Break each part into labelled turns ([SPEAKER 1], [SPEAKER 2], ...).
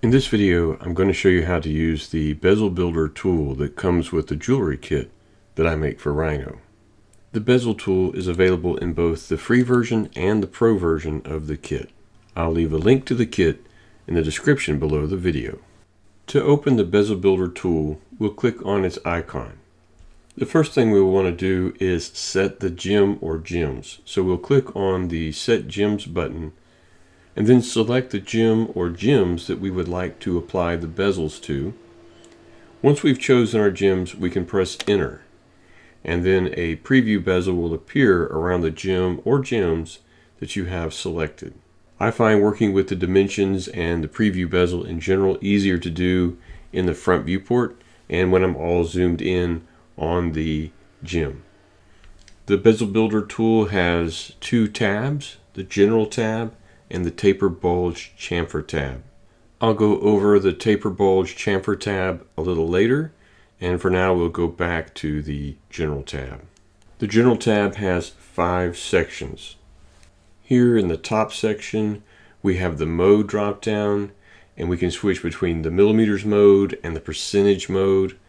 [SPEAKER 1] In this video, I'm going to show you how to use the Bezel Builder tool that comes with the jewelry kit that I make for Rhino. The bezel tool is available in both the free version and the pro version of the kit. I'll leave a link to the kit in the description below the video. To open the Bezel Builder tool, we'll click on its icon. The first thing we will want to do is set the gem or gems. So we'll click on the Set Gems button and then select the gem or gems that we would like to apply the bezels to. Once we've chosen our gems, we can press Enter, and then a preview bezel will appear around the gem or gems that you have selected. I find working with the dimensions and the preview bezel in general easier to do in the front viewport and when I'm all zoomed in on the gem. The Bezel Builder tool has two tabs, the General tab and the Taper Bulge Chamfer tab. I'll go over the Taper Bulge Chamfer tab a little later, and for now we'll go back to the General tab. The General tab has 5 sections. Here in the top section we have the mode drop down, and we can switch between the millimeters mode and the percentage mode.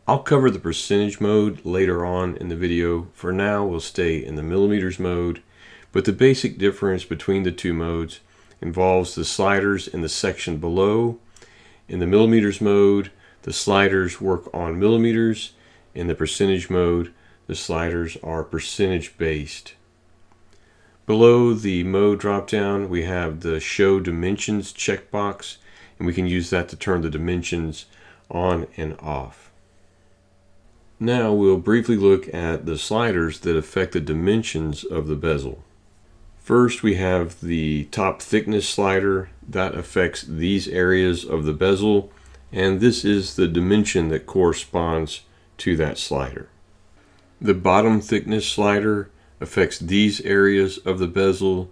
[SPEAKER 1] I'll cover the percentage mode later on in the video. For now we'll stay in the millimeters mode. But the basic difference between the two modes involves the sliders in the section below. In the millimeters mode, the sliders work on millimeters. In the percentage mode, the sliders are percentage based. Below the mode dropdown, we have the Show Dimensions checkbox, and we can use that to turn the dimensions on and off. Now we'll briefly look at the sliders that affect the dimensions of the bezel. First, we have the top thickness slider that affects these areas of the bezel, and this is the dimension that corresponds to that slider. The bottom thickness slider affects these areas of the bezel,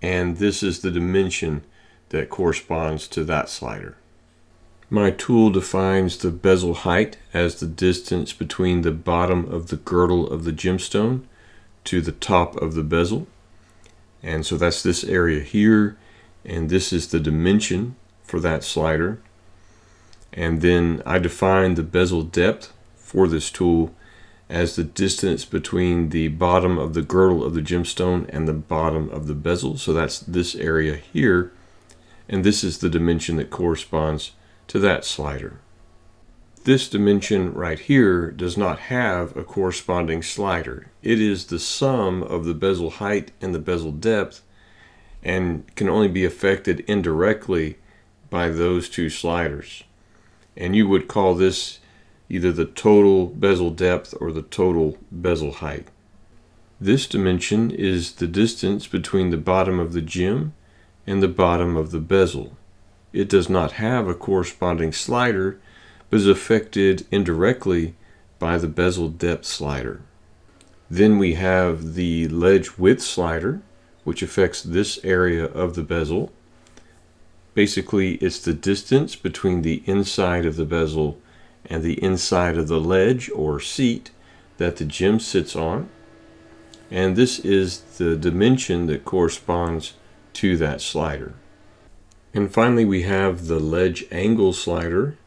[SPEAKER 1] and this is the dimension that corresponds to that slider. My tool defines the bezel height as the distance between the bottom of the girdle of the gemstone to the top of the bezel. And so that's this area here, and this is the dimension for that slider. And then I define the bezel depth for this tool as the distance between the bottom of the girdle of the gemstone and the bottom of the bezel. So that's this area here, and this is the dimension that corresponds to that slider. This dimension right here does not have a corresponding slider. It is the sum of the bezel height and the bezel depth, and can only be affected indirectly by those two sliders. And you would call this either the total bezel depth or the total bezel height. This dimension is the distance between the bottom of the gem and the bottom of the bezel. It does not have a corresponding slider, but is affected indirectly by the bezel depth slider. Then we have the ledge width slider, which affects this area of the bezel. Basically, it's the distance between the inside of the bezel and the inside of the ledge or seat that the gem sits on. And this is the dimension that corresponds to that slider. And finally, we have the ledge angle slider,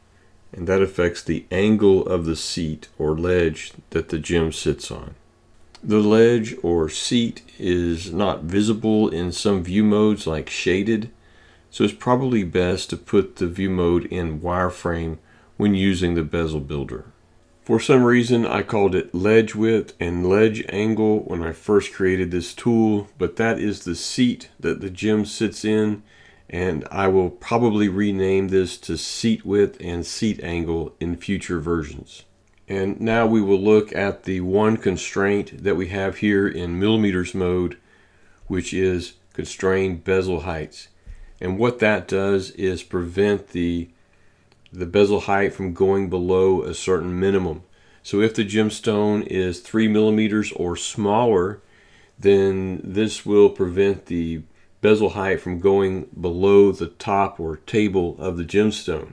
[SPEAKER 1] and that affects the angle of the seat or ledge that the gem sits on. The ledge or seat is not visible in some view modes like shaded, so it's probably best to put the view mode in wireframe when using the Bezel Builder. For some reason I called it ledge width and ledge angle when I first created this tool, but that is the seat that the gem sits in, and I will probably rename this to seat width and seat angle in future versions. And now we will look at the one constraint that we have here in millimeters mode, which is constrained bezel heights. And what that does is prevent the bezel height from going below a certain minimum. So if the gemstone is 3 millimeters or smaller, then this will prevent the bezel height from going below the top or table of the gemstone.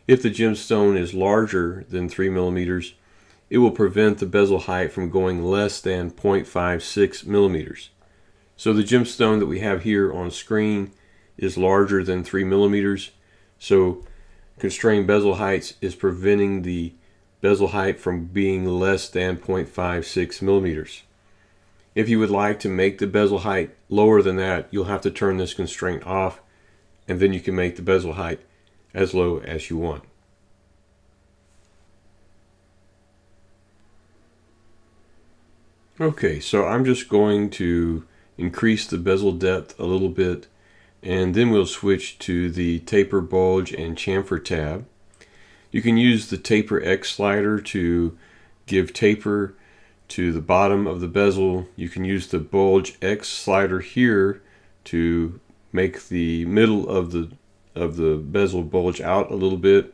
[SPEAKER 1] If the gemstone is larger than 3 millimeters, it will prevent the bezel height from going less than 0.56 millimeters. So the gemstone that we have here on screen is larger than 3 millimeters, So constrained bezel heights is preventing the bezel height from being less than 0.56 millimeters. If you would like to make the bezel height lower than that, you'll have to turn this constraint off, and then you can make the bezel height as low as you want. Okay, so I'm just going to increase the bezel depth a little bit, and then we'll switch to the taper, bulge, and chamfer tab. You can use the taper X slider to give taper to the bottom of the bezel. You can use the bulge X slider here to make the middle of the bezel bulge out a little bit.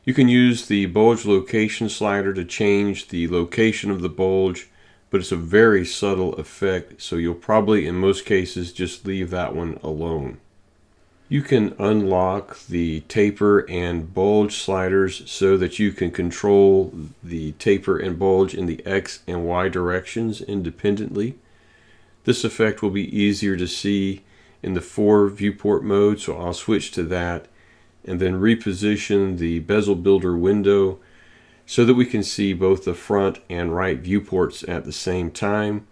[SPEAKER 1] You can use the bulge location slider to change the location of the bulge, but it's a very subtle effect, so you'll probably in most cases just leave that one alone. You can unlock the taper and bulge sliders so that you can control the taper and bulge in the X and Y directions independently. This effect will be easier to see in the 4 viewport mode, so I'll switch to that and then reposition the Bezel Builder window so that we can see both the front and right viewports at the same time.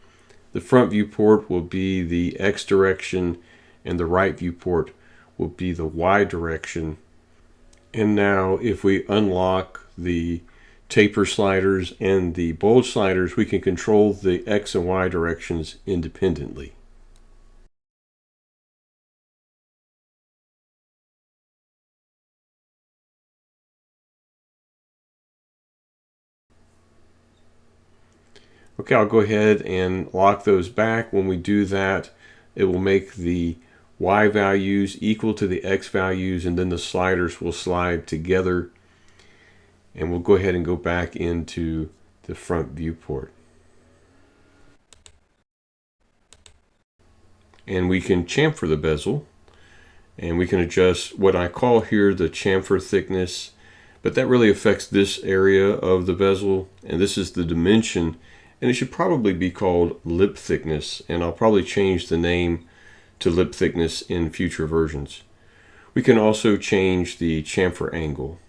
[SPEAKER 1] The front viewport will be the X direction and the right viewport will be the Y direction. And now if we unlock the taper sliders and the bulge sliders, we can control the X and Y directions independently. Okay, I'll go ahead and lock those back. When we do that, it will make the Y values equal to the X values, and then the sliders will slide together. And we'll go ahead and go back into the front viewport. And we can chamfer the bezel, and we can adjust what I call here the chamfer thickness, but that really affects this area of the bezel, and this is the dimension. And it should probably be called lip thickness, and I'll probably change the name to lip thickness in future versions. We can also change the chamfer angle.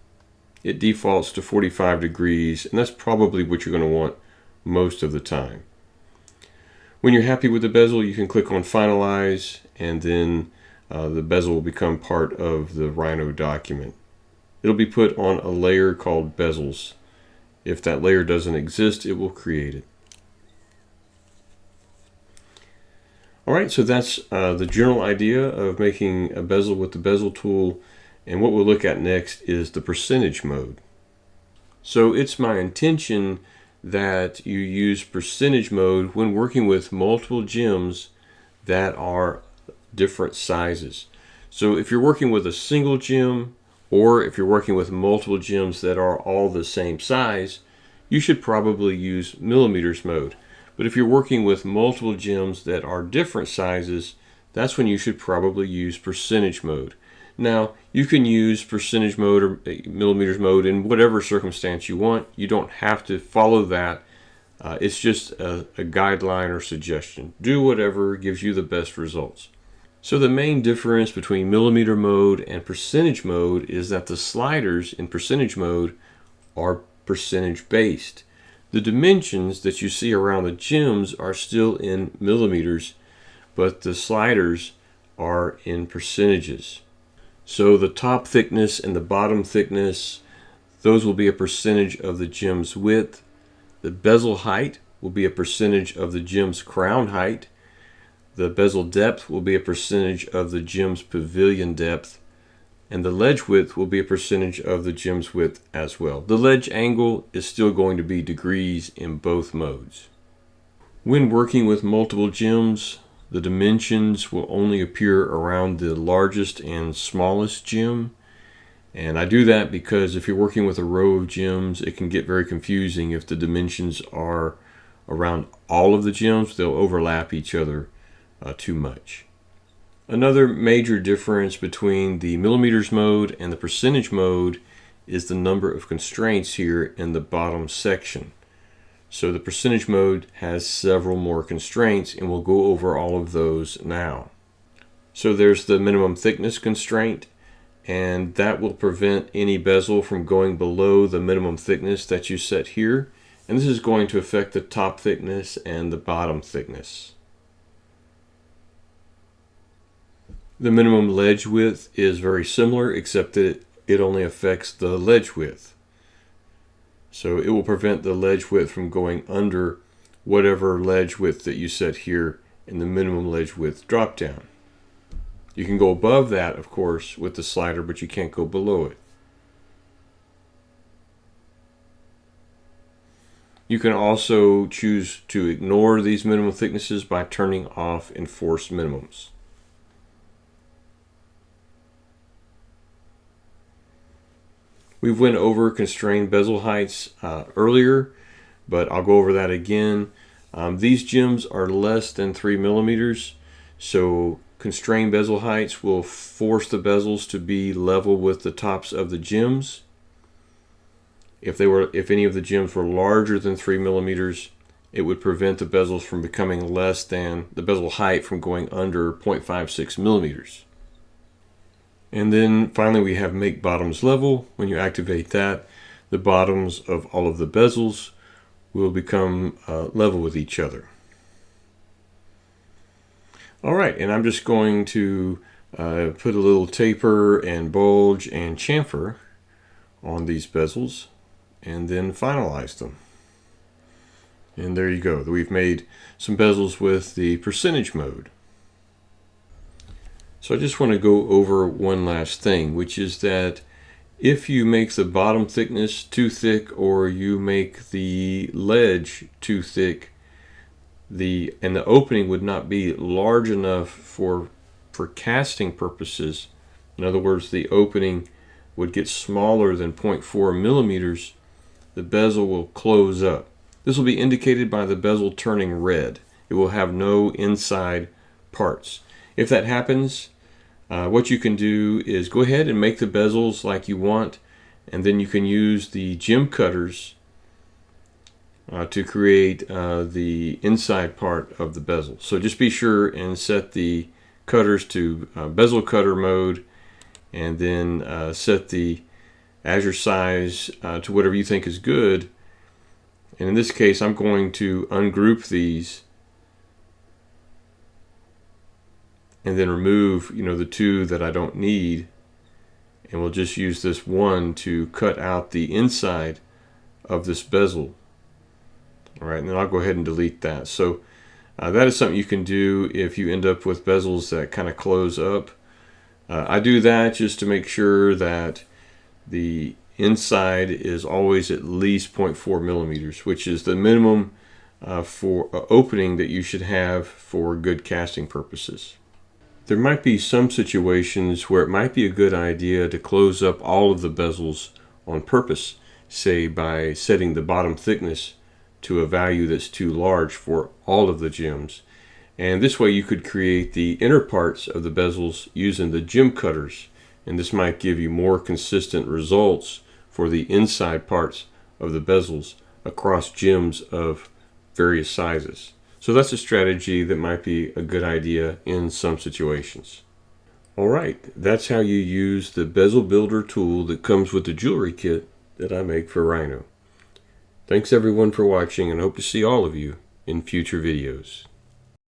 [SPEAKER 1] It defaults to 45 degrees, and that's probably what you're going to want most of the time. When you're happy with the bezel, you can click on Finalize, and then the bezel will become part of the Rhino document. It'll be put on a layer called bezels. If that layer doesn't exist, it will create it. Alright, so that's the general idea of making a bezel with the bezel tool, and what we'll look at next is the percentage mode. So it's my intention that you use percentage mode when working with multiple gems that are different sizes. So if you're working with a single gem, or if you're working with multiple gems that are all the same size, you should probably use millimeters mode. But if you're working with multiple gems that are different sizes, that's when you should probably use percentage mode. Now, you can use percentage mode or millimeters mode in whatever circumstance you want. You don't have to follow that. It's just a guideline or suggestion. Do whatever gives you the best results. So the main difference between millimeter mode and percentage mode is that the sliders in percentage mode are percentage based. The dimensions that you see around the gems are still in millimeters, but the sliders are in percentages. So the top thickness and the bottom thickness, those will be a percentage of the gem's width. The bezel height will be a percentage of the gem's crown height. The bezel depth will be a percentage of the gem's pavilion depth. And the ledge width will be a percentage of the gem's width as well. The ledge angle is still going to be degrees in both modes. When working with multiple gems, the dimensions will only appear around the largest and smallest gem. And I do that because if you're working with a row of gems, it can get very confusing if the dimensions are around all of the gems. They'll overlap each other too much. Another major difference between the millimeters mode and the percentage mode is the number of constraints here in the bottom section. So the percentage mode has several more constraints, and we'll go over all of those now. So there's the minimum thickness constraint, and that will prevent any bezel from going below the minimum thickness that you set here. And this is going to affect the top thickness and the bottom thickness. The minimum ledge width is very similar, except that it only affects the ledge width. So it will prevent the ledge width from going under whatever ledge width that you set here in the minimum ledge width drop down. You can go above that, of course, with the slider, but you can't go below it. You can also choose to ignore these minimum thicknesses by turning off enforced minimums. We went over constrained bezel heights earlier, but I'll go over that again. These gems are less than 3 millimeters, so constrained bezel heights will force the bezels to be level with the tops of the gems. If any of the gems were larger than 3 millimeters, it would prevent the bezels from becoming less than the bezel height from going under 0.56 millimeters. And then finally we have make bottoms level. When you activate that, the bottoms of all of the bezels will become level with each other. All right, and I'm just going to put a little taper and bulge and chamfer on these bezels and then finalize them. And there you go. We've made some bezels with the percentage mode. So I just want to go over one last thing, which is that if you make the bottom thickness too thick or you make the ledge too thick, and the opening would not be large enough for casting purposes. In other words, the opening would get smaller than 0.4 millimeters, the bezel will close up. This will be indicated by the bezel turning red. It will have no inside parts. If that happens, what you can do is go ahead and make the bezels like you want, and then you can use the gem cutters to create the inside part of the bezel. So just be sure and set the cutters to bezel cutter mode, and then set the azure size to whatever you think is good. And in this case, I'm going to ungroup these and then remove, the two that I don't need, and we'll just use this one to cut out the inside of this bezel. All right, and then I'll go ahead and delete that. So that is something you can do if you end up with bezels that kind of close up. I do that just to make sure that the inside is always at least 0.4 millimeters, which is the minimum for opening that you should have for good casting purposes. There might be some situations where it might be a good idea to close up all of the bezels on purpose, say by setting the bottom thickness to a value that's too large for all of the gems. And this way you could create the inner parts of the bezels using the gem cutters, and this might give you more consistent results for the inside parts of the bezels across gems of various sizes. So that's a strategy that might be a good idea in some situations. All right, that's how you use the Bezel Builder tool that comes with the jewelry kit that I make for Rhino. Thanks everyone for watching, and hope to see all of you in future videos.